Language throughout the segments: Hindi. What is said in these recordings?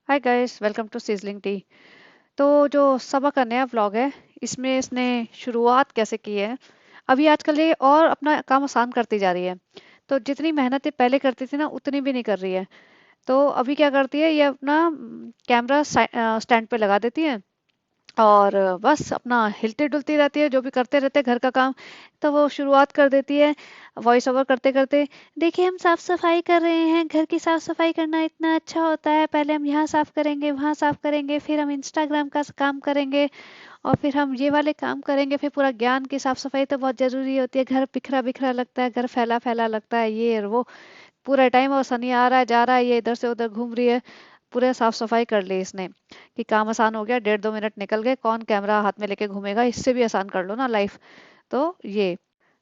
Hi guys, welcome to sizzling tea. तो जो सबा का नया व्लॉग है, इसमें इसने शुरुआत कैसे की है। अभी आजकल ये और अपना काम आसान करती जा रही है। तो जितनी मेहनत ये पहले करती थी ना, उतनी भी नहीं कर रही है। तो अभी क्या करती है, ये अपना कैमरा स्टैंड पे लगा देती है और बस अपना हिलती डुलती रहती है, जो भी करते रहते हैं घर का काम। तो वो शुरुआत कर देती है वॉइस ओवर करते करते। देखिए, हम साफ सफाई कर रहे हैं, घर की साफ सफाई करना इतना अच्छा होता है। पहले हम यहाँ साफ करेंगे, वहाँ साफ करेंगे, फिर हम इंस्टाग्राम का काम करेंगे, और फिर हम ये वाले काम करेंगे। फिर पूरा ज्ञान की साफ सफाई तो बहुत जरूरी होती है। घर बिखरा बिखरा लगता है, घर फैला फैला लगता है, ये और वो पूरा टाइम। और सनी आ रहा है जा रहा है, ये इधर से उधर घूम रही है। पूरे साफ सफाई कर ली इसने कि काम आसान हो गया। 1.5-2 मिनट निकल गए, कौन कैमरा हाथ में लेके घूमेगा, इससे भी आसान कर लो ना लाइफ। तो ये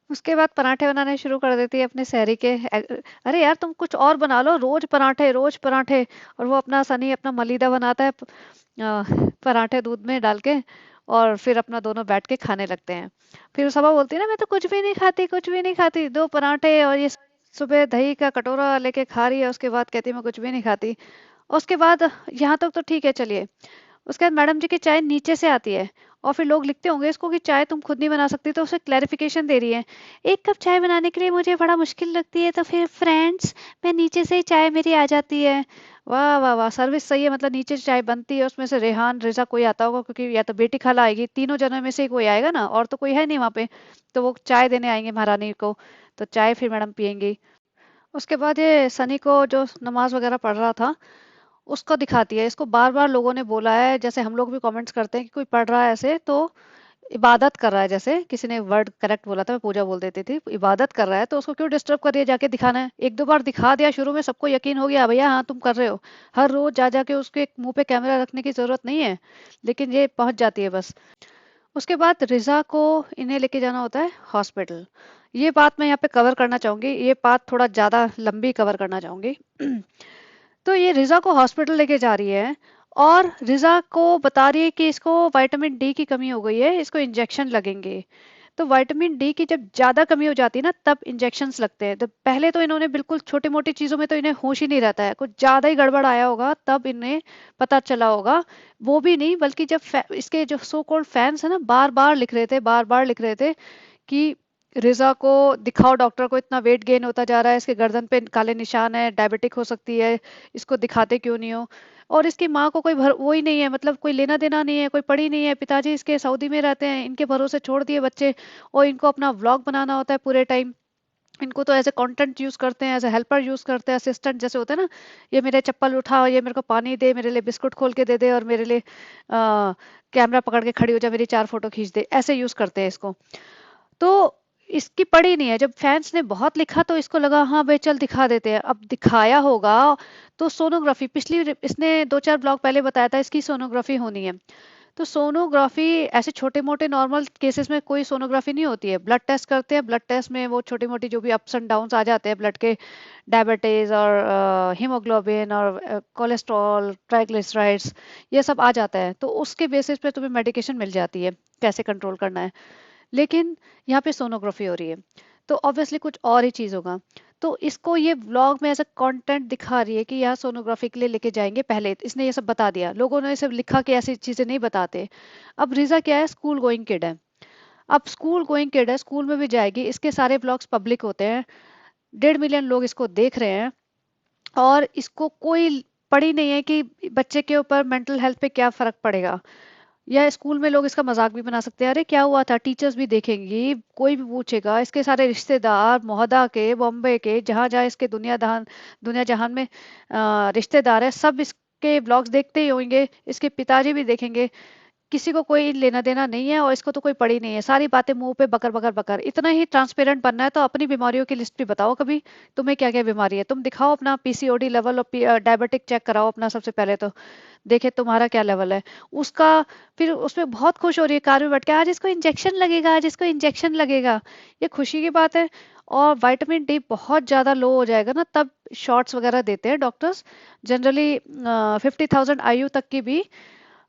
उसके बाद पराठे बनाने शुरू कर देती है अपने शहरी के। अरे यार, तुम कुछ और बना लो, रोज पराठे रोज पराठे। और वो अपना सनी अपना मलीदा बनाता है, पराठे दूध में डाल के, और फिर अपना दोनों बैठ के खाने लगते हैं। फिर सबा बोलती है ना, मैं तो कुछ भी नहीं खाती, कुछ भी नहीं खाती, 2 पराठे और ये सुबह दही का कटोरा लेके खा रही है। उसके बाद कहती है मैं कुछ भी नहीं खाती। उसके बाद यहाँ तक तो ठीक है, चलिए। उसके बाद मैडम जी की चाय नीचे से आती है, और फिर लोग लिखते होंगे इसको कि चाय तुम खुद नहीं बना सकती, तो उसे क्लैरिफिकेशन दे रही है। 1 कप चाय बनाने के लिए मुझे बड़ा मुश्किल लगती है, तो फिर फ्रेंड्स, मैं नीचे से ही चाय मेरी आ जाती है। वाह वाह वाह, सर्विस सही है। मतलब नीचे से चाय बनती है, उसमें से रेहान रिजा कोई आता होगा, क्योंकि या तो बेटी खाला आएगी, तीनों जनों में से ही कोई आएगा ना, और तो कोई है नहीं वहाँ पे। तो वो चाय देने आएंगे महारानी को, तो चाय फिर मैडम पियेंगी। उसके बाद ये सनी को जो नमाज वगैरह पढ़ रहा था, उसको दिखाती है। इसको बार बार लोगों ने बोला है, जैसे हम लोग भी कमेंट्स करते हैं कि कोई पढ़ रहा है ऐसे तो इबादत कर रहा है। जैसे किसी ने वर्ड करेक्ट बोला था, मैं पूजा बोल देती थी, इबादत कर रहा है तो उसको क्यों डिस्टर्ब कर रही है, जाके दिखाना है। 1-2 बार दिखा दिया, शुरू में सबको यकीन हो गया, भैया हाँ तुम कर रहे हो। हर रोज जा जाके उसके मुंह पे कैमरा रखने की जरूरत नहीं है, लेकिन ये पहुंच जाती है बस। उसके बाद रिजा को इन्हें लेके जाना होता है हॉस्पिटल। ये बात मैं यहाँ पे कवर करना चाहूंगी, ये बात थोड़ा ज्यादा लंबी कवर करना चाहूंगी। तो ये रिजा को हॉस्पिटल लेके जा रही है, और रिजा को बता रही है कि इसको विटामिन डी की कमी हो गई है, इसको इंजेक्शन लगेंगे। तो विटामिन डी की जब ज्यादा कमी हो जाती है ना, तब इंजेक्शन्स लगते हैं। तो पहले तो इन्होंने बिल्कुल छोटी मोटी चीजों में तो इन्हें होश ही नहीं रहता है, कुछ ज्यादा ही गड़बड़ आया होगा तब इन्हें पता चला होगा। वो भी नहीं, बल्कि जब इसके जो सो कॉल्ड फैंस है ना, बार बार लिख रहे थे, बार बार लिख रहे थे कि रिजा को दिखाओ डॉक्टर को, इतना वेट गेन होता जा रहा है, इसके गर्दन पे काले निशान है, डायबिटिक हो सकती है, इसको दिखाते क्यों नहीं हो। और इसकी माँ को कोई वो ही नहीं है, मतलब कोई लेना देना नहीं है, कोई पढ़ी नहीं है, पिताजी इसके सऊदी में रहते हैं, इनके भरोसे छोड़ दिए बच्चे। और इनको अपना व्लॉग बनाना होता है पूरे टाइम। इनको तो एज ए कंटेंट यूज करते हैं, एज ए हेल्पर यूज करते हैं, असिस्टेंट जैसे होते हैं ना। ये मेरे चप्पल उठा, ये मेरे को पानी दे, मेरे लिए बिस्कुट खोल के दे दे, और मेरे लिए कैमरा पकड़ के खड़ी हो जा, मेरी 4 फोटो खींच दे, ऐसे यूज करते हैं इसको। तो इसकी पड़ी नहीं है। जब फैंस ने बहुत लिखा तो इसको लगा हाँ भाई चल दिखा देते हैं, अब दिखाया होगा। तो सोनोग्राफी पिछली इसने 2-4 ब्लॉग पहले बताया था, इसकी सोनोग्राफी होनी है। तो सोनोग्राफी ऐसे छोटे मोटे नॉर्मल केसेस में कोई सोनोग्राफी नहीं होती है, ब्लड टेस्ट करते हैं। ब्लड टेस्ट में वो छोटी मोटी जो भी अप्स एंड डाउन्स आ जाते हैं ब्लड के, डायबिटीज और हीमोग्लोबिन और कोलेस्ट्रॉल, ट्राइग्लिसराइड्स, ये सब आ जाता है। तो उसके बेसिस पे तुम्हें मेडिकेशन मिल जाती है कैसे कंट्रोल करना है। लेकिन यहाँ पे सोनोग्राफी हो रही है, तो ऑब्वियसली कुछ और ही चीज होगा। तो इसको ये व्लॉग में ऐसा कंटेंट दिखा रही है कि यहाँ सोनोग्राफी के लिए लेके जाएंगे। पहले इसने ये सब बता दिया, लोगों ने सब लिखा कि ऐसी चीजें नहीं बताते। अब रिजा क्या है, स्कूल गोइंग किड है। अब स्कूल गोइंग किड है, स्कूल में भी जाएगी, इसके सारे व्लॉग्स पब्लिक होते हैं, 1.5 मिलियन लोग इसको देख रहे हैं। और इसको कोई पड़ी नहीं है कि बच्चे के ऊपर मेंटल हेल्थ पे क्या फर्क पड़ेगा। या स्कूल में लोग इसका मजाक भी बना सकते हैं, अरे क्या हुआ था, टीचर्स भी देखेंगी, कोई भी पूछेगा। इसके सारे रिश्तेदार मोहदा के, बॉम्बे के, जहां जहां इसके दुनिया जहान में रिश्तेदार है, सब इसके ब्लॉग्स देखते ही होंगे, इसके पिताजी भी देखेंगे। किसी को कोई लेना देना नहीं है, और इसको तो कोई पड़ी नहीं है, सारी बातें मुंह पे बकर बकर बकर। इतना ही ट्रांसपेरेंट बनना है तो अपनी बीमारियों की लिस्ट भी बताओ कभी, तुम्हें क्या क्या बीमारी है, तुम दिखाओ अपना पीसीओडी लेवल, और डायबिटिक चेक कराओ अपना सबसे पहले तो, देखे तुम्हारा क्या लेवल है उसका। फिर उसमें बहुत खुश हो रही है कार में बैठ के, आज इसको इंजेक्शन लगेगा, आज इसको इंजेक्शन लगेगा। ये खुशी की बात है। और विटामिन डी बहुत ज्यादा लो हो जाएगा ना, तब शॉट्स वगैरह देते हैं डॉक्टर्स जनरली। 50,000 आयु तक की भी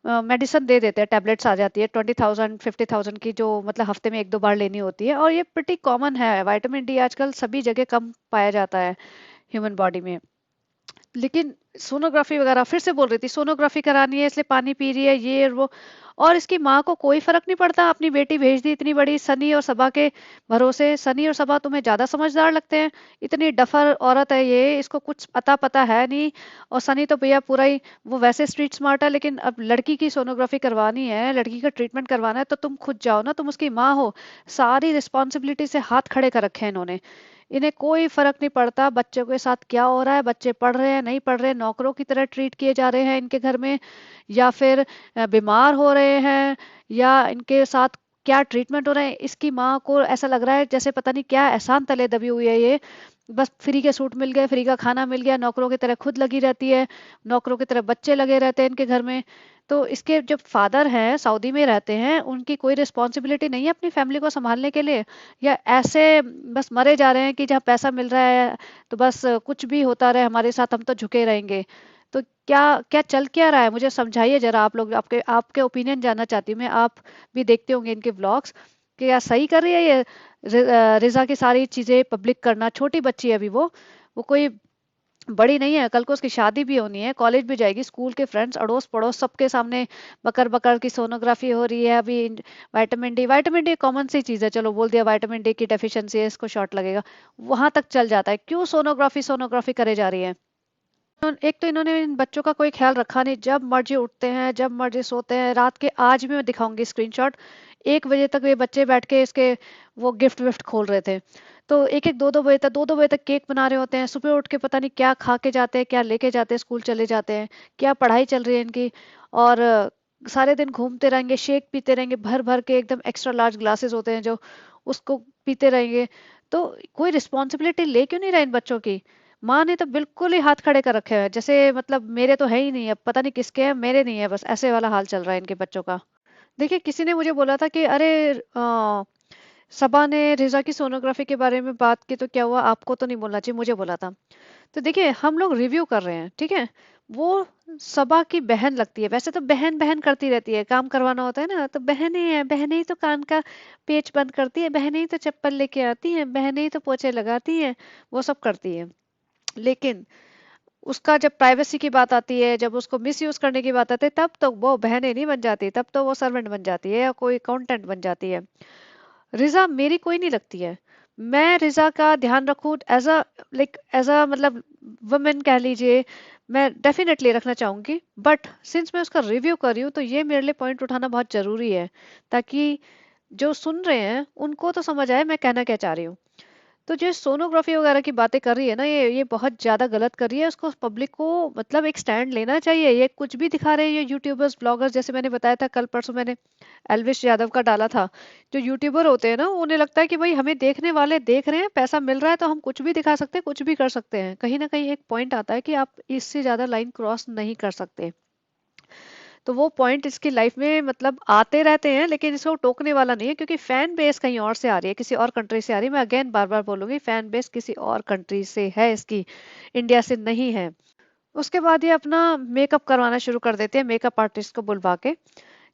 मेडिसिन दे देते हैं, टैबलेट्स आ जाती है 20,000 50,000 की, जो मतलब हफ्ते में 1-2 बार लेनी होती है। और ये प्रिटी कॉमन है, विटामिन डी आजकल सभी जगह कम पाया जाता है ह्यूमन बॉडी में। लेकिन सोनोग्राफी वगैरह फिर से बोल रही थी, सोनोग्राफी करानी है इसलिए पानी पी रही है ये और वो। और इसकी माँ को कोई फर्क नहीं पड़ता, अपनी बेटी भेज दी इतनी बड़ी सनी और सबा के भरोसे। सनी और सबा तुम्हें ज्यादा समझदार लगते हैं, इतनी डफर औरत है ये, इसको कुछ पता पता है नहीं। और सनी तो भैया पूरा ही, वो वैसे स्ट्रीट स्मार्ट है, लेकिन अब लड़की की सोनोग्राफी करवानी है, लड़की का ट्रीटमेंट करवाना है, तो तुम खुद जाओ ना, तुम उसकी माँ हो। सारी रिस्पॉन्सिबिलिटी से हाथ खड़े कर रखे हैं इन्होंने। इन्हें कोई फर्क नहीं पड़ता बच्चों के साथ क्या हो रहा है, बच्चे पढ़ रहे हैं नहीं पढ़ रहे हैं, नौकरों की तरह ट्रीट किए जा रहे हैं इनके घर में, या फिर बीमार हो रहे हैं, या इनके साथ क्या ट्रीटमेंट हो रहे हैं। इसकी माँ को ऐसा लग रहा है जैसे पता नहीं क्या एहसान तले दबी हुई है ये। बस फ्री के सूट मिल गए, फ्री का खाना मिल गया, नौकरों की तरह खुद लगी रहती है, नौकरों की तरह बच्चे लगे रहते हैं इनके घर में। तो इसके जो फादर हैं सऊदी में रहते हैं, उनकी कोई रिस्पॉन्सिबिलिटी नहीं है अपनी फैमिली को संभालने के लिए, या ऐसे बस मरे जा रहे हैं कि जहाँ पैसा मिल रहा है तो बस कुछ भी होता रहे हमारे साथ, हम तो झुके रहेंगे। तो क्या क्या चल क्या रहा है, मुझे समझाइए जरा आप लोग, आपके आपके ओपिनियन जानना चाहती हूँ मैं। आप भी देखते होंगे इनके व्लॉग्स, कि क्या सही कर रही है ये रिजा की सारी चीजें पब्लिक करना। छोटी बच्ची है अभी वो कोई बड़ी नहीं है, कल को उसकी शादी भी होनी है, कॉलेज भी जाएगी, स्कूल के फ्रेंड्स अड़ोस पड़ोस सबके सामने बकर बकर की सोनोग्राफी हो रही है अभी। विटामिन डी कॉमन सी चीज है, चलो बोल दिया विटामिन डी की डेफिशिएंसी है, इसको शॉर्ट लगेगा, वहां तक चल जाता है। क्यों सोनोग्राफी सोनोग्राफी करे जा रही है। एक तो इन्होंने इन बच्चों का कोई ख्याल रखा नहीं, जब मर्जी उठते हैं जब मर्जी सोते हैं, रात के आज भी मैं दिखाऊंगी स्क्रीनशॉट, 1 बजे तक ये बच्चे बैठ के इसके वो गिफ्ट विफ्ट खोल रहे थे। तो एक एक दो दो बजे तक केक बना रहे होते हैं, सुबह उठ के पता नहीं क्या खा के जाते हैं, क्या लेके जाते हैं, स्कूल चले जाते हैं, क्या पढ़ाई चल रही है इनकी। और सारे दिन घूमते रहेंगे, शेक पीते रहेंगे भर भर के, एकदम एक्स्ट्रा लार्ज ग्लासेस होते हैं जो, उसको पीते रहेंगे। तो कोई रिस्पॉन्सिबिलिटी ले क्यों नहीं रहा इन बच्चों की। माँ ने तो बिल्कुल ही हाथ खड़े कर रखे हैं, जैसे मतलब मेरे तो है ही नहीं, अब पता नहीं किसके हैं, मेरे नहीं है, बस ऐसे वाला हाल चल रहा है इनके बच्चों का। देखिए किसी ने मुझे बोला था कि अरे सबा ने रिजा की सोनोग्राफी के बारे में बात की तो क्या हुआ, आपको तो नहीं बोलना चाहिए, मुझे बोला था। तो देखिए हम लोग रिव्यू कर रहे हैं, ठीक है। वो सबा की बहन लगती है, वैसे तो बहन बहन करती रहती है, काम करवाना होता है ना तो बहनें हैं, बहनें ही तो कान का पेच बंद करती है, बहनें ही तो चप्पल लेके आती हैं, बहनें ही तो पोछे लगाती हैं, वो सब करती है। लेकिन उसका जब प्राइवेसी की बात आती है, जब उसको मिस यूज करने की बात आती है, तब तो वो बहनें नहीं बन जाती, तब तो वो सर्वेंट बन जाती है या कोई अकाउंटेंट बन जाती है। रिजा मेरी कोई नहीं लगती है। मैं रिजा का ध्यान रखूं as a, like as a मतलब वुमेन कह लीजिए, मैं डेफिनेटली रखना चाहूंगी, बट सिंस मैं उसका रिव्यू कर रही हूँ तो ये मेरे लिए पॉइंट उठाना बहुत जरूरी है, ताकि जो सुन रहे हैं उनको तो समझ आए मैं कहना क्या चाह रही हूँ। तो जो सोनोग्राफी वगैरह की बातें कर रही है ना, ये बहुत ज्यादा गलत कर रही है, उसको पब्लिक को मतलब एक स्टैंड लेना चाहिए। ये कुछ भी दिखा रहे हैं ये यूट्यूबर्स ब्लॉगर्स, जैसे मैंने बताया था कल परसों मैंने एल्विश यादव का डाला था। जो यूट्यूबर होते हैं ना, उन्हें लगता है कि भाई हमें देखने वाले देख रहे हैं, पैसा मिल रहा है तो हम कुछ भी दिखा सकते हैं, कुछ भी कर सकते हैं। कहीं ना कहीं एक पॉइंट आता है कि आप इससे ज्यादा लाइन क्रॉस नहीं कर सकते। तो वो पॉइंट इसकी लाइफ में मतलब आते रहते हैं, लेकिन इसको टोकने वाला नहीं है, क्योंकि फैन बेस कहीं और से आ रही है, किसी और कंट्री से आ रही है। मैं अगेन बार बार बोलूंगी, फैन बेस किसी और कंट्री से है इसकी, इंडिया से नहीं है। उसके बाद ये अपना मेकअप करवाना शुरू कर देते हैं, मेकअप आर्टिस्ट को बुलवा के,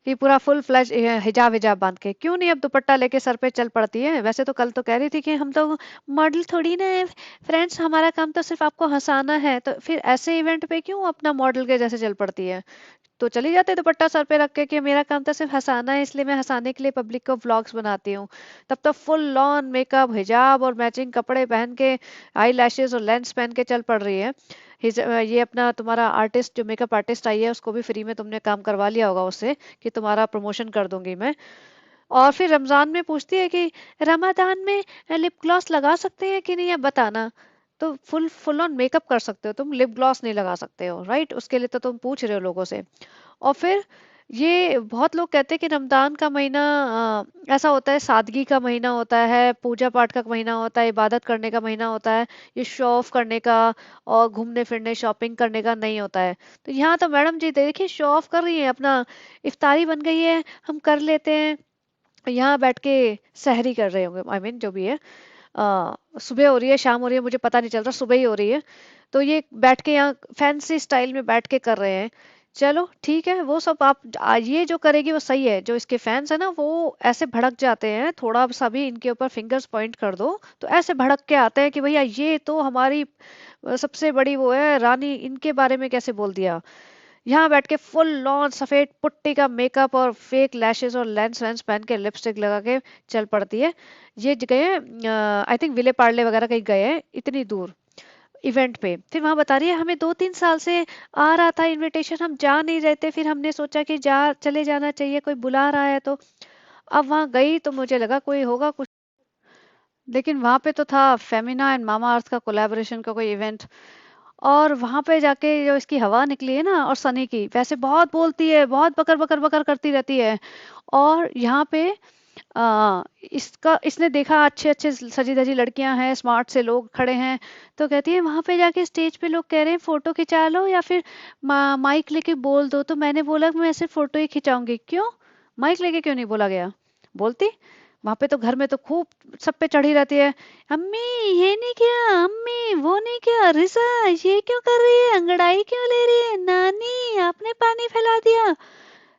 कि पूरा फुल फ्लैज हिजाब हिजाब बांध के, क्यों नहीं अब दुपट्टा लेके सर पे चल पड़ती है। वैसे तो कल तो कह रही थी कि हम तो मॉडल थोड़ी ना है फ्रेंड्स, हमारा काम तो सिर्फ आपको हंसाना है, तो फिर ऐसे इवेंट पे क्यों अपना मॉडल के जैसे चल पड़ती है। तो चली जाते दुपट्टा सर पे रख के कि मेरा काम तो सिर्फ हंसाना है, इसलिए मैं हंसाने के लिए पब्लिक को व्लॉग्स बनाती हूँ। तब तो फुल ऑन मेकअप हिजाब और मैचिंग कपड़े पहन के, आई लैशेज और लेंस पहन के चल पड़ रही है। ये अपना तुम्हारा आर्टिस्ट, जो मेकअप आर्टिस्ट आई है, उसको भी फ्री में तुमने काम करवा लिया होगा उससे, कि तुम्हारा प्रमोशन कर दूंगी मैं। और फिर रमजान में पूछती है कि रमादान में लिप ग्लॉस लगा सकते हैं कि नहीं, अब बताना। तो फुल फुल ऑन मेकअप कर सकते हो तुम, लिप ग्लॉस नहीं लगा सकते हो, राइट। उसके लिए तो तुम पूछ रहे हो लोगों से। और फिर ये बहुत लोग कहते हैं कि रमजान का महीना ऐसा होता है, सादगी का महीना होता है, पूजा पाठ का महीना होता है, इबादत करने का महीना होता है, ये शो ऑफ करने का और घूमने फिरने शॉपिंग करने का नहीं होता है। तो यहाँ तो मैडम जी देखिए शो ऑफ कर रही है, अपना इफ्तारी बन गई है, हम कर लेते हैं, यहाँ बैठ के सहरी कर रहे होंगे, आई मीन जो भी है। सुबह हो रही है शाम हो रही है मुझे पता नहीं चल रहा, सुबह ही हो रही है। तो ये बैठ के यहाँ फैंसी स्टाइल में बैठ के कर रहे हैं। चलो ठीक है, वो सब आप ये जो करेगी वो सही है। जो इसके फैंस है ना, वो ऐसे भड़क जाते हैं, थोड़ा सा भी इनके ऊपर फिंगर्स पॉइंट कर दो तो ऐसे भड़क के आते हैं कि भैया ये तो हमारी सबसे बड़ी वो है रानी, इनके बारे में कैसे बोल दिया। यहाँ बैठ के फुल लॉन सफेद पुट्टी का मेकअप और फेक लैशेस और लेंस वेंस पहन के लिपस्टिक लगा के चल पड़ती है। ये गए, आई थिंक विले पार्ले वगैरह कहीं गए हैं इतनी दूर इवेंट पे। फिर वहां बता रही है हमें 2-3 साल से आ रहा था इनविटेशन, हम जा नहीं रहे थे, फिर हमने सोचा कि जा चले जाना चाहिए, कोई बुला रहा है तो। अब वहां गई तो मुझे लगा कोई होगा कुछ, लेकिन वहां पे तो था फेमिना एंड मामा अर्थ का कोलैबोरेशन का कोई इवेंट। और वहां पे जाके जो इसकी हवा निकली है ना, और सनी की वैसे बहुत बोलती है, बहुत बकर बकर बकर करती रहती है। और यहाँ पे इसका इसने देखा अच्छे अच्छे सजी धजी लड़कियां हैं, स्मार्ट से लोग खड़े हैं, तो कहती है वहां पे जाके स्टेज पे लोग कह रहे हैं फोटो खिंचा लो या फिर माइक लेके बोल दो, तो मैंने बोला कि मैं सिर्फ फोटो ही खिंचाऊंगी। क्यों, माइक लेके क्यों नहीं बोला गया, बोलती। वहां पे तो घर में तो खूब सब पे चढ़ी रहती है, अम्मी ये नहीं किया, अम्मी वो नहीं किया, रिसा ये क्यों कर रही है, अंगड़ाई क्यों ले रही है, नानी आपने पानी फैला दिया,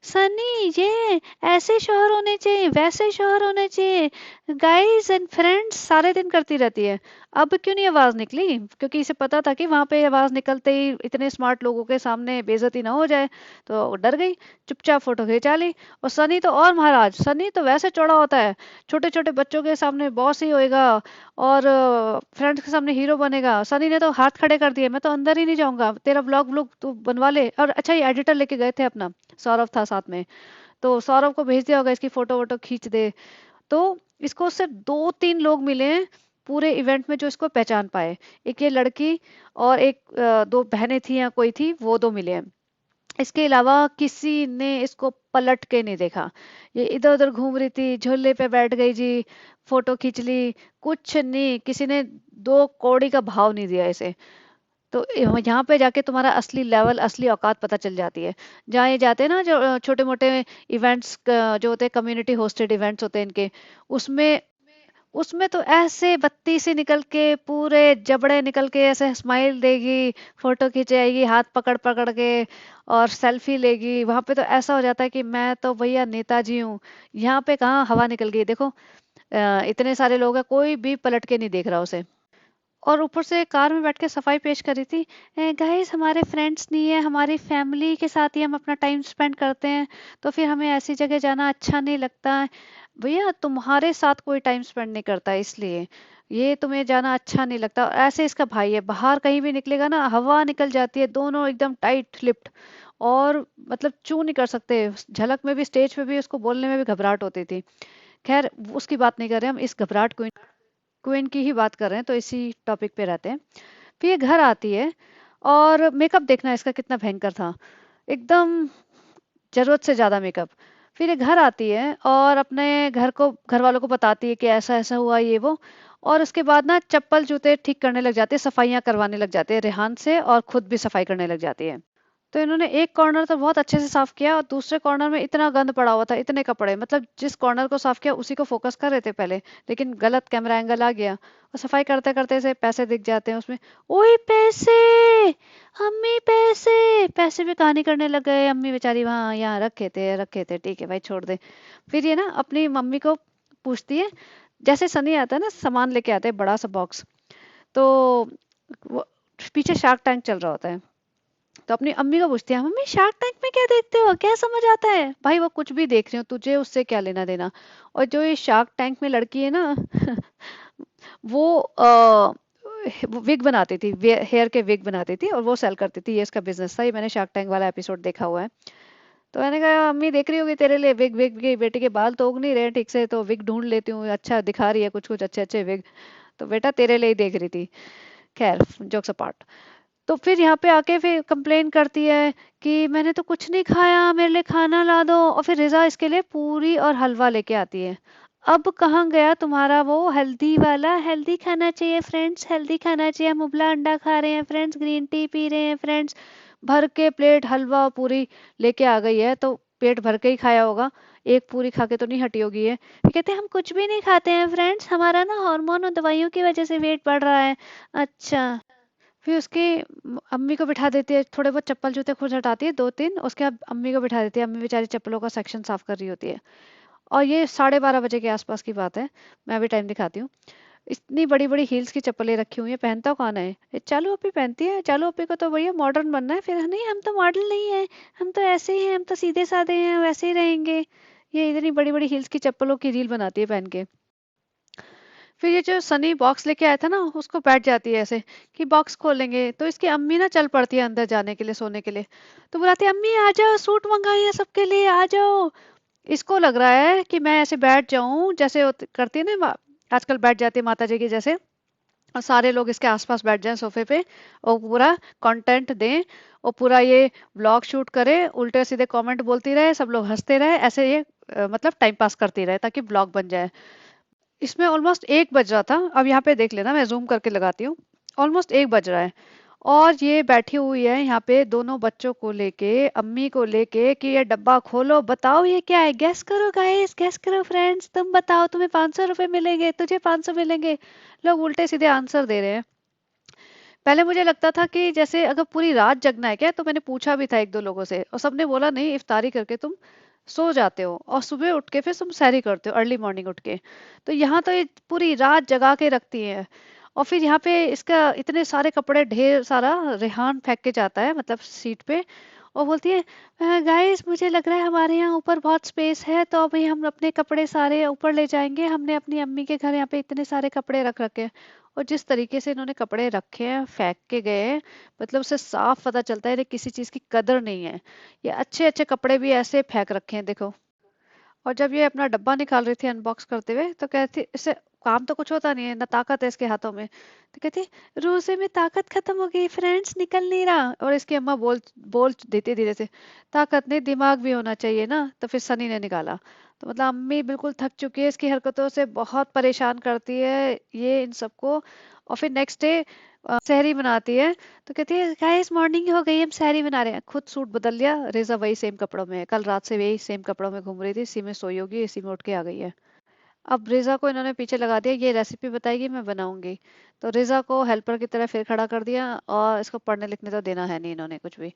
सनी ये ऐसे शोहर होने चाहिए, वैसे शोहर होने चाहिए, गाइस एंड फ्रेंड्स सारे दिन करती रहती है। अब क्यों नहीं आवाज निकली, क्योंकि इसे पता था कि वहां पे आवाज निकलते ही इतने स्मार्ट लोगों के सामने बेइज्जती ना हो जाए, तो वो डर गई, चुपचाप फोटो खिंचा ली। और सनी तो और महाराज, सनी तो वैसे चौड़ा होता है, छोटे छोटे बच्चों के सामने बॉस ही होएगा और फ्रेंड्स के सामने हीरो बनेगा। सनी ने तो हाथ खड़े कर दिए, मैं तो अंदर ही नहीं जाऊंगा, तेरा व्लॉग व्लॉग तू बनवा ले। और अच्छा ये एडिटर लेके गए थे अपना, सौरभ था साथ में, तो सौरभ को भेज दिया होगा इसकी फोटो वोटो खींच दे। तो इसको सिर्फ 2-3 लोग मिले हैं पूरे इवेंट में जो इसको पहचान पाए, एक ये लड़की और एक दो बहनें थी या कोई थी, वो दो मिले हैं। इसके अलावा किसी ने इसको पलट के नहीं देखा। ये इधर उधर घूम रही थी, झूले पे बैठ गई जी, फोटो खींच ली, कुछ नहीं, किसी ने 2 कौड़ी का भाव नहीं दिया इसे। तो यहाँ पे जाके तुम्हारा असली लेवल, असली औकात पता चल जाती है। जहाँ ये जाते हैं ना जो छोटे मोटे इवेंट्स जो होते हैं, कम्युनिटी होस्टेड इवेंट्स होते हैं इनके, उसमें उसमें तो ऐसे बत्ती से निकल के पूरे जबड़े निकल के ऐसे स्माइल देगी, फोटो खिंचाएगी हाथ पकड़ पकड़ के, और सेल्फी लेगी। वहां पे तो ऐसा हो जाता है कि मैं तो भैया नेताजी हूँ। यहाँ पे कहाँ हवा निकल गई देखो, इतने सारे लोग हैं, कोई भी पलट के नहीं देख रहा उसे। और ऊपर से कार में बैठ के सफाई पेश करी थी, गाइस हमारे फ्रेंड्स नहीं है, हमारी फैमिली के साथ ही हम अपना टाइम स्पेंड करते हैं, तो फिर हमें ऐसी जगह जाना अच्छा नहीं लगता है। भैया तुम्हारे साथ कोई टाइम स्पेंड नहीं करता, इसलिए ये तुम्हें जाना अच्छा नहीं लगता। और ऐसे इसका भाई है, बाहर कहीं भी निकलेगा ना हवा निकल जाती है, दोनों एकदम टाइट लिप्ड, और मतलब चू नहीं कर सकते। झलक में भी, स्टेज पे भी उसको बोलने में भी घबराहट होती थी। खैर उसकी बात नहीं कर रहे हम, इस घबराहट क्वीन की ही बात कर रहे हैं, तो इसी टॉपिक पे रहते हैं। फिर ये घर आती है, और मेकअप देखना इसका कितना भयंकर था, एकदम जरूरत से ज्यादा मेकअप। फिर ये घर आती है और अपने घर वालों को बताती है कि ऐसा ऐसा हुआ ये वो। और उसके बाद ना चप्पल जूते ठीक करने लग जाती है, सफाइयां करवाने लग जाते हैं रेहान से, और खुद भी सफाई करने लग जाती है। तो इन्होंने एक कॉर्नर तो बहुत अच्छे से साफ किया, और दूसरे कॉर्नर में इतना गंद पड़ा हुआ था, इतने कपड़े, मतलब जिस कॉर्नर को साफ किया उसी को फोकस कर रहे थे पहले, लेकिन गलत कैमरा एंगल आ गया, और सफाई करते करते से पैसे दिख जाते हैं उसमें। ओए पैसे, अम्मी पैसे, पैसे भी कहानी करने लग गए। अम्मी बेचारी वहां यहाँ रखे थे, ठीक है भाई छोड़ दे। फिर ये ना अपनी मम्मी को पूछती है, जैसे सनी आता है ना सामान लेके आते हैं बड़ा सा बॉक्स, तो वो पीछे शार्क टैंक चल रहा होता है, तो अपनी अम्मी को पूछती है मम्मी शार्क टैंक में क्या देखते हो, क्या समझ आता है। भाई वो कुछ भी देख रही हो, तुझे उससे क्या लेना देना। और जो ये शार्क टैंक में लड़की है ना वो वो विग बनाती थी, हेयर के विग बनाती थी, और वो सेल करती थी, ये इसका बिजनेस था। ये मैंने शार्क टैंक वाला एपिसोड देखा हुआ है। तो मैंने कहा अम्मी देख रही होगी तेरे लिए विग, विग की बेटे के बाल तो उग नहीं रहे ठीक से, तो विग ढूंढ लेती हूँ, अच्छा दिखा रही है कुछ कुछ अच्छे अच्छे विग, तो बेटा तेरे लिए ही देख रही थी। खैर जोक्स अपार्ट। तो फिर यहाँ पे आके फिर कंप्लेन करती है कि मैंने तो कुछ नहीं खाया, मेरे लिए खाना ला दो। और फिर रिजा इसके लिए पूरी और हलवा लेके आती है। अब कहाँ गया तुम्हारा वो हेल्दी वाला, हेल्दी खाना चाहिए फ्रेंड्स, हेल्दी खाना चाहिए, हम उबला अंडा खा रहे हैं फ्रेंड्स, ग्रीन टी पी रहे हैं फ्रेंड्स। भर के प्लेट हलवा पूरी लेके आ गई है, तो पेट भर के ही खाया होगा, एक पूरी खा के तो नहीं हटी होगी ये। फिर कहते हैं हम कुछ भी नहीं खाते हैं फ्रेंड्स, हमारा ना हार्मोन और दवाइयों की वजह से वेट बढ़ रहा है। अच्छा। फिर उसकी अम्मी को बिठा देती है, थोड़े बहुत चप्पल जूते खुद हटाती है 2-3, उसके बाद अम्मी को बिठा देती है, अम्मी बेचारी चप्पलों का सेक्शन साफ कर रही होती है। और ये 12:30 बजे के आसपास की बात है, मैं अभी टाइम दिखाती हूँ। इतनी बड़ी बड़ी हील्स की चप्पलें रखी हुई है, पहनता कौन है? ये चालू अपी पहनती है। चालू अपी को तो भैया मॉडर्न बनना है। फिर नहीं, हम तो मॉडर्न नहीं है, हम तो ऐसे ही हैं, हम तो सीधे साधे हैं, वैसे ही रहेंगे। ये इतनी बड़ी बड़ी हील्स की चप्पलों की रील बनाती है पहन के। फिर ये जो सनी बॉक्स लेके आया था ना, उसको बैठ जाती है ऐसे कि बॉक्स खोलेंगे, तो इसकी अम्मी ना चल पड़ती है अंदर जाने के लिए, सोने के लिए। तो बुलाती है, अम्मी आ जाओ, सूट मंगाई है सबके लिए, आ जाओ। इसको लग रहा है कि मैं ऐसे बैठ जाऊं, जैसे करती है ना आजकल बैठ जाती है माता जी की जैसे, और सारे लोग इसके आसपास बैठ जाएं सोफे पे, और पूरा कंटेंट दें, और पूरा ये व्लॉग शूट करे, उल्टे सीधे कमेंट बोलती रहे, सब लोग हंसते रहे, ऐसे ये मतलब टाइम पास करती रहे ताकि ब्लॉग बन जाए। इसमें ऑलमोस्ट 1 बज रहा था। अब यहाँ पे देख लेना, मैं जूम करके लगाती हूँ। ऑलमोस्ट 1 बज रहा है, और ये बैठी हुई है यहाँ पे दोनों बच्चों को लेके, अम्मी को लेके, कि ये डब्बा खोलो, बताओ ये क्या है, गैस करो गाइस, गैस करो फ्रेंड्स, तुम बताओ, तुम्हें 500 रुपए मिलेंगे, तुझे 500 मिलेंगे। लोग उल्टे सीधे आंसर दे रहे हैं। पहले मुझे लगता था कि जैसे अगर पूरी रात जगना है क्या, तो मैंने पूछा भी था एक दो लोगों से, और सबने बोला नहीं, इफ्तारी करके तुम सो जाते हो, और सुबह उठ के फिर तुम सैरी करते हो, अर्ली मॉर्निंग उठ के। तो यहाँ तो ये पूरी रात जगा के रखती है। और फिर यहाँ पे इसका इतने सारे कपड़े, ढेर सारा रेहान फेंक के जाता है मतलब सीट पे, और बोलती है, गाइस मुझे लग रहा है हमारे यहाँ ऊपर बहुत स्पेस है, तो अभी हम अपने कपड़े सारे ऊपर ले जाएंगे, हमने अपनी अम्मी के घर यहाँ पे इतने सारे कपड़े रख रखे हैं। और जिस तरीके से इन्होंने कपड़े रखे हैं, फेंक के गए हैं, मतलब उससे साफ पता चलता है इन्हें किसी चीज की कदर नहीं है। ये अच्छे अच्छे कपड़े भी ऐसे फेंक रखे हैं, देखो। और जब ये अपना डब्बा निकाल रही थी अनबॉक्स करते हुए, तो कहती, इससे काम तो कुछ होता नहीं है ना, ताकत है इसके हाथों में, तो कहती, रोजे में ताकत खत्म हो गई फ्रेंड्स, निकल नहीं रहा। और इसकी अम्मा बोल बोल देती धीरे से, ताकत नहीं, दिमाग भी होना चाहिए ना। तो फिर सनी ने निकाला। तो मतलब अम्मी बिल्कुल थक चुकी है इसकी हरकतों से, बहुत परेशान करती है ये इन सबको। और फिर नेक्स्ट डे सहरी बनाती है, तो कहती है, गाइस मॉर्निंग हो गई, हम सहरी बना रहे हैं। खुद सूट बदल लिया, रेजा वही सेम कपड़ों में है, कल रात से वही सेम कपड़ों में घूम रही थी, इसी में सोई होगी, इसी में उठ के आ गई है। अब रेजा को इन्होंने पीछे लगा दिया, ये रेसिपी बताएगी, मैं बनाऊंगी। तो रेजा को हेल्पर की तरह फिर खड़ा कर दिया, और इसको पढ़ने लिखने तो देना है नहीं इन्होंने कुछ भी।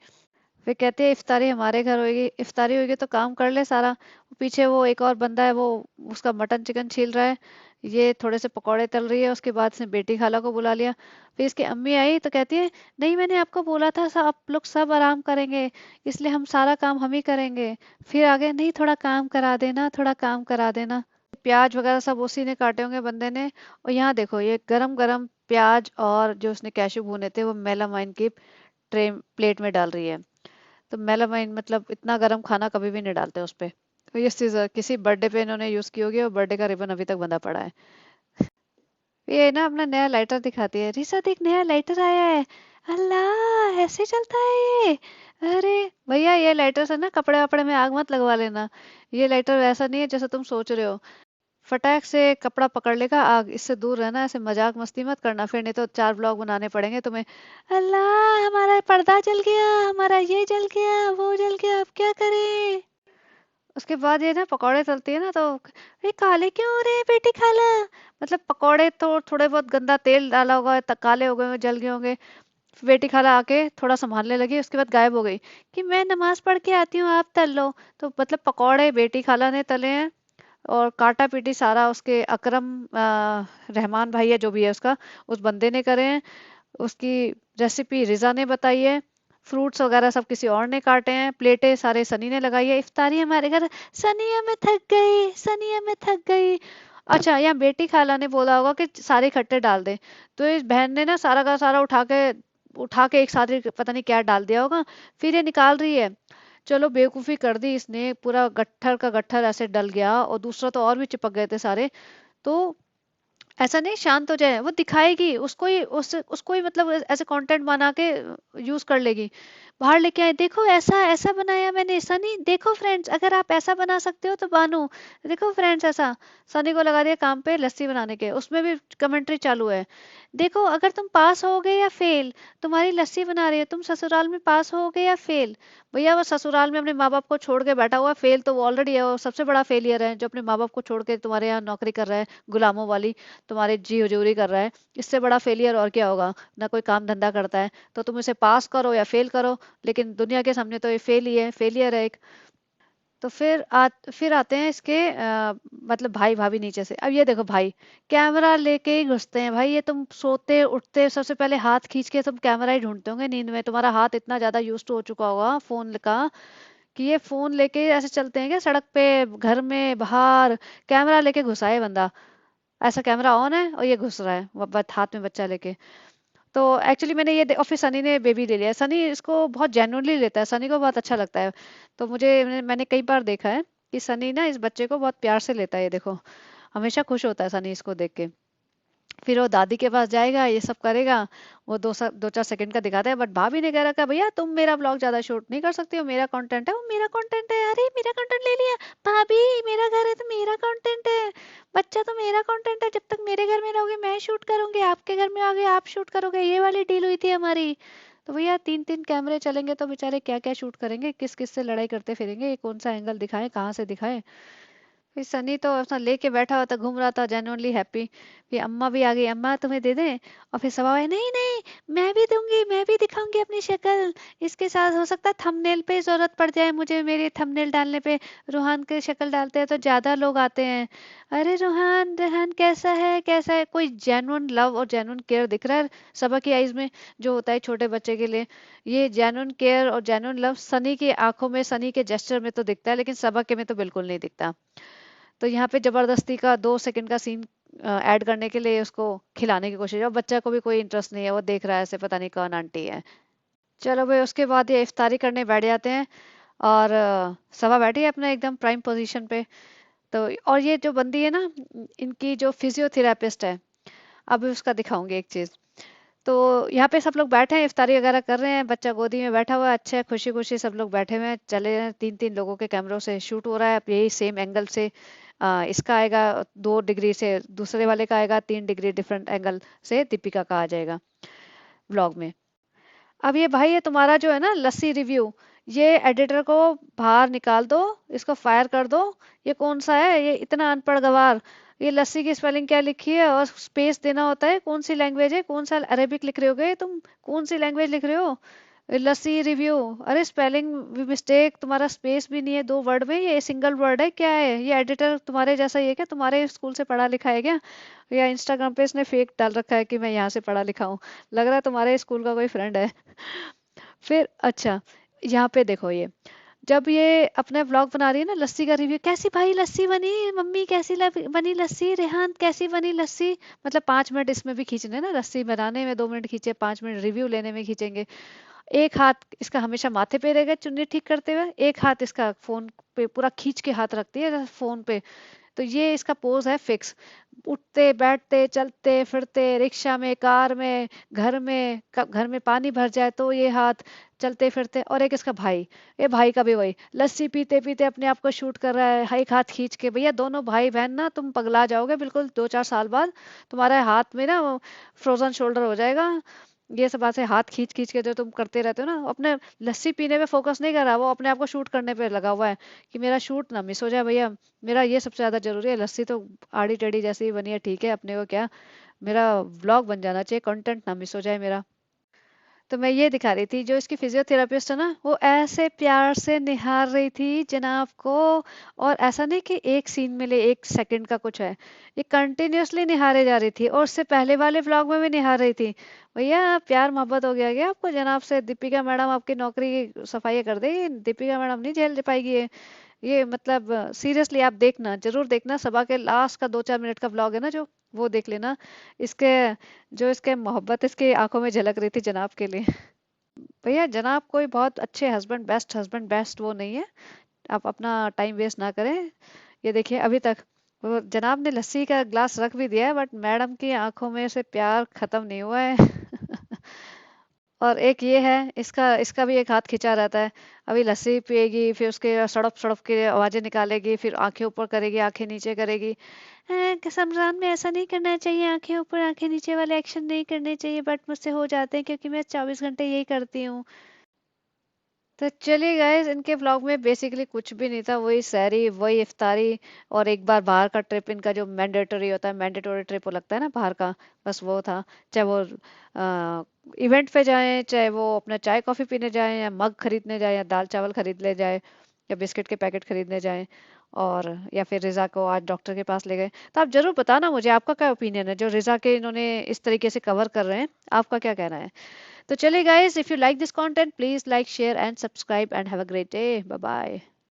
वे कहते हैं, इफ्तारी हमारे घर होगी, इफ्तारी होगी तो काम कर ले सारा। पीछे वो एक और बंदा है, वो उसका मटन चिकन छील रहा है, ये थोड़े से पकौड़े तल रही है। उसके बाद इसने बेटी खाला को बुला लिया। फिर इसकी अम्मी आई तो कहती है, नहीं मैंने आपको बोला था आप लोग सब आराम करेंगे, इसलिए हम सारा काम हम ही करेंगे। फिर आगे, नहीं थोड़ा काम करा देना, थोड़ा काम करा देना। प्याज वगैरह सब उसी ने काटे होंगे बंदे ने। और यहाँ देखो, ये गरम गरम प्याज और जो उसने कैशू भुने थे, वो मेलामाइन की ट्रे प्लेट में डाल रही है। तो मेलामाइन मतलब इतना गर्म खाना कभी भी नहीं डालते उस पे। तो ये चीज किसी बर्थडे पे इन्होंने यूज की होगी, और बर्थडे का रिबन अभी तक बंधा पड़ा है। ये ना अपना नया लाइटर दिखाती है, रिसा देख नया लाइटर आया है, अल्लाह ऐसे चलता है ये। अरे भैया, ये लाइटर से ना कपड़े वपड़े में आग मत लगवा लेना। ये लाइटर वैसा नहीं है जैसा तुम सोच रहे हो। फटाक से कपड़ा पकड़ लेगा आग, इससे दूर रहना, ऐसे मजाक मस्ती मत करना, फिर नहीं तो 4 ब्लॉग बनाने पड़ेंगे तुम्हें। अल्लाह हमारा पर्दा जल गया, हमारा ये जल गया, वो जल गया, अब क्या करें। उसके बाद ये ना पकौड़े तलती है ना, तो ये काले क्यों हो रहे हैं बेटी खाला। मतलब पकौड़े तो थोड़े बहुत गंदा तेल डाला होगा, काले हो गए होंगे, जल गए होंगे। फिर बेटी खाला आके थोड़ा संभालने लगी, उसके बाद गायब हो गई, कि मैं नमाज पढ़ के आती हूँ, आप तल लो। तो मतलब पकौड़े बेटी खाला ने तले हैं, और काटा पीटी सारा उसके अकरम रहमान भाई है जो भी है उसका, उस बंदे ने करे हैं। उसकी रेसिपी रिजा ने बताई है। फ्रूट्स वगैरह सब किसी और ने काटे हैं, प्लेटें सारे सनी ने लगाई है। इफ्तारी हमारे घर, सनिया में थक गई, सनिया में थक गई। अच्छा, यहाँ बेटी खाला ने बोला होगा कि सारे इकट्ठे डाल दे, तो इस बहन ने ना सारा का सारा उठा के एक साथ ही पता नहीं क्या डाल दिया होगा। फिर ये निकाल रही है। चलो बेवकूफी कर दी इसने, पूरा गट्ठर का गट्ठर ऐसे डल गया, और दूसरा तो और भी चिपक गए थे सारे। तो ऐसा नहीं, शांत हो जाए, वो दिखाएगी उसको ही मतलब ऐसे कंटेंट बना के यूज कर लेगी। बाहर लेके आए, देखो ऐसा ऐसा बनाया मैंने, सनी देखो फ्रेंड्स, अगर आप ऐसा बना सकते हो तो बानो, देखो फ्रेंड्स ऐसा। सनी को लगा दिया काम पे लस्सी बनाने के, उसमें भी कमेंट्री चालू है। देखो अगर तुम पास होगे या फेल, तुम्हारी लस्सी बना रही है, तुम ससुराल में पास होगे या फेल। भैया वो ससुराल में अपने माँ बाप को छोड़ के बैठा हुआ है, फेल तो वो ऑलरेडी है, वो सबसे बड़ा फेलियर है जो अपने माँ बाप को छोड़ के तुम्हारे यहाँ नौकरी कर रहा है, गुलामों वाली, तुम्हारी जी हजूरी कर रहा है। इससे बड़ा फेलियर और क्या होगा, ना कोई काम धंधा करता है। तो तुम इसे पास करो या फेल करो, लेकिन दुनिया के सामने तो ये फेल ही है, फेलियर है एक। तो फिर आते हैं इसके मतलब भाई भाभी नीचे से। अब ये देखो भाई कैमरा लेके ही घुसते हैं भाई। ये तुम सोते उठते सबसे पहले हाथ खींच के तुम कैमरा ही ढूंढते होंगे नींद में। तुम्हारा हाथ इतना ज्यादा यूज टू हो चुका होगा फोन का कि ये फोन लेके ऐसे चलते हैं क्या सड़क पे, घर में, बाहर, कैमरा लेके घुसा है बंदा। ऐसा कैमरा ऑन है और ये घुस रहा है हाथ में बच्चा लेके। तो एक्चुअली मैंने और फिर सनी ने बेबी ले लिया। सनी इसको बहुत जेन्युइनली लेता है, सनी को बहुत अच्छा लगता है। तो मैंने कई बार देखा है कि सनी ना इस बच्चे को बहुत प्यार से लेता है। ये देखो हमेशा खुश होता है सनी इसको देख के। फिर वो दादी के पास जाएगा, ये सब करेगा। वो 2-4 सेकंड का दिखाता है, बट भाभी ने कह रखा है भैया तुम मेरा ब्लॉग ज्यादा शूट नहीं कर सकती हो, मेरा कंटेंट है। वो मेरा कंटेंट है, अरे मेरा कंटेंट ले लिया। भाभी मेरा घर है तो मेरा कंटेंट है, बच्चा तो मेरा कंटेंट है। जब तक मेरे घर में रहोगे मैं शूट करूंगी, आपके घर में आओगे आप शूट करोगे, ये वाली डील हुई थी हमारी। तो भैया 3-3 कैमरे चलेंगे तो बेचारे क्या क्या शूट करेंगे, किस किस से लड़ाई करते फिरेंगे, ये कौन सा एंगल दिखाएं, कहाँ से दिखाएं। फिर सनी तो अपना लेके बैठा हुआ था, घूम रहा था जेन्युइनली हैप्पी। फिर अम्मा भी आ गई, अम्मा तुम्हें दे दें। और फिर सब आए, नहीं नहीं मैं भी दूंगी, मैं भी दिखाऊंगी अपनी शक्ल। इसके साथ हो सकता है थंबनेल पे जरूरत पड़ जाए मुझे, मेरे थंबनेल डालने पे। रूहान की शक्ल डालते हैं तो ज्यादा लोग आते हैं। अरे रूहान रेहान कैसा है, कैसा है, कोई जेन्युइन लव और जेन्युइन केयर दिख रहा है सबा की आईज में, जो होता है छोटे बच्चे के लिए। ये जेन्युइन केयर और जेन्युइन लव सनी की आंखों में, सनी के जेस्चर में तो दिखता है, लेकिन सबा के में तो बिल्कुल नहीं दिखता। तो यहाँ पे जबरदस्ती का 2 सेकंड का सीन ऐड करने के लिए उसको खिलाने की कोशिश है। और बच्चा को भी कोई इंटरेस्ट नहीं है, वो देख रहा है ऐसे पता नहीं कौन आंटी है। चलो भाई उसके बाद ये इफ्तारी करने बैठ जाते हैं। और सवा बैठी है अपने एकदम प्राइम पोजीशन पे। तो और ये जो बंदी है ना, इनकी जो फिजियोथेरापिस्ट है, अब उसका दिखाऊंगी एक चीज। तो यहाँ पे सब लोग बैठे हैं, इफ्तारी वगैरह कर रहे हैं, बच्चा गोदी में बैठा हुआ है, अच्छा है, खुशी खुशी सब लोग बैठे हुए हैं। चले हैं, 3-3 लोगों के कैमरों से शूट हो रहा है अब यही सेम एंगल से। इसका आएगा 2 डिग्री से, दूसरे वाले का आएगा 3 डिग्री डिफरेंट एंगल से, दीपिका का आ जाएगा व्लॉग में। अब ये भाई, ये तुम्हारा जो है ना लस्सी रिव्यू, ये एडिटर को बाहर निकाल दो, इसको फायर कर दो। ये कौन सा है, ये इतना अनपढ़ गवार। ये लस्सी की स्पेलिंग क्या लिखी है, और स्पेस देना होता है, कौन सी लैंग्वेज है, कौन सा अरेबिक लिख रहे होगे तुम, कौन सी लैंग्वेज लिख रहे हो। लस्सी रिव्यू, अरे स्पेलिंग मिस्टेक, तुम्हारा स्पेस भी नहीं है 2 वर्ड में, ये सिंगल वर्ड है, क्या है ये। एडिटर तुम्हारे जैसा ही है क्या, तुम्हारे स्कूल से पढ़ा लिखा है क्या, या इंस्टाग्राम पे इसने फेक डाल रखा है कि मैं यहाँ से पढ़ा लिखा हूँ। लग रहा है तुम्हारे स्कूल का कोई फ्रेंड है। फिर अच्छा, यहाँ पे देखो ये, जब ये अपना व्लॉग बना रही है ना, लस्सी का रिव्यू, कैसी भाई लस्सी बनी, मम्मी कैसी बनी लस्सी, रेहान कैसी बनी लस्सी। मतलब 5 मिनट इसमें भी खींचने ना, लस्सी बनाने में 2 मिनट खींचे, 5 मिनट रिव्यू लेने में खींचेंगे। एक हाथ इसका हमेशा माथे पे रहेगा चुन्नी ठीक करते हुए, एक हाथ इसका फोन पे पूरा खींच के हाथ रखती है फोन पे। तो ये इसका पोज है फिक्स। उठते बैठते चलते फिरते, रिक्शा में, कार में, घर में, घर में पानी भर जाए तो ये हाथ, चलते फिरते। और एक इसका भाई, ये भाई का भी वही, लस्सी पीते पीते अपने आप को शूट कर रहा है, एक हाथ खींच के। भैया दोनों भाई बहन ना तुम पगला जाओगे बिल्कुल 2-4 साल बाद। तुम्हारे हाथ में ना फ्रोजन शोल्डर हो जाएगा। ये सब बातें हाथ खींच खींच के जो तुम करते रहते हो ना, अपने लस्सी पीने पे फोकस नहीं कर रहा, वो अपने आप को शूट करने पे लगा हुआ है कि मेरा शूट ना मिस हो जाए भैया। मेरा ये सबसे ज्यादा जरूरी है, लस्सी तो आड़ी टेढ़ी जैसी ही बनी है ठीक है, अपने को क्या, मेरा व्लॉग बन जाना चाहिए, कंटेंट ना मिस हो जाए मेरा। तो मैं ये दिखा रही थी, जो इसकी फिजियोथेरापिस्ट है ना, वो ऐसे प्यार से निहार रही थी जनाब को। और ऐसा नहीं कि एक सीन में ले 1 सेकंड का कुछ है, ये कंटिन्यूअसली निहारे जा रही थी, और उससे पहले वाले व्लॉग में भी निहार रही थी। भैया प्यार मोहब्बत हो गया क्या आपको जनाब से। दीपिका मैडम आपकी नौकरी की सफाई कर देगी, दीपिका मैडम नहीं झेल पाएगी ये मतलब सीरियसली आप देखना, जरूर देखना, सभा के लास्ट का 2-4 मिनट का व्लॉग है ना जो, वो देख लेना। इसके जो इसके मोहब्बत इसकी आंखों में झलक रही थी जनाब के लिए। भैया जनाब कोई बहुत अच्छे हस्बैंड बेस्ट वो नहीं है, आप अपना टाइम वेस्ट ना करें। ये देखिए अभी तक वो जनाब ने लस्सी का ग्लास रख भी दिया है, बट मैडम की आंखों में से प्यार खत्म नहीं हुआ है। और एक ये है, इसका इसका भी एक हाथ खिंचा रहता है। अभी लस्सी पिएगी, फिर उसके सड़प सड़प के आवाजें निकालेगी, फिर आंखें ऊपर करेगी, आंखें नीचे करेगी। रमजान में ऐसा नहीं करना चाहिए, आंखें ऊपर आंखें नीचे वाले एक्शन नहीं करने चाहिए, बट मुझसे हो जाते हैं क्योंकि मैं 24 घंटे यही करती हूँ। तो चलिए गाइस, इनके व्लॉग में बेसिकली कुछ भी नहीं था, वही सहरी, वही इफ्तारी, और एक बार बाहर का ट्रिप, इनका जो मैंडेटरी होता है, मैंडेटरी ट्रिप वो लगता है ना बाहर का, बस वो था। चाहे वो इवेंट पे जाएं, चाहे वो अपना चाय कॉफी पीने जाएं, या मग खरीदने जाएं, या दाल चावल खरीद ले जाए, या बिस्किट के पैकेट खरीदने जाएं, और या फिर रिजा को आज डॉक्टर के पास ले गए। तो आप जरूर बताना मुझे आपका क्या ओपिनियन है, जो रिजा के इन्होंने इस तरीके से कवर कर रहे हैं, आपका क्या कहना है। तो चलिए guys, if you like this content please like share and subscribe and have a great day. Bye bye.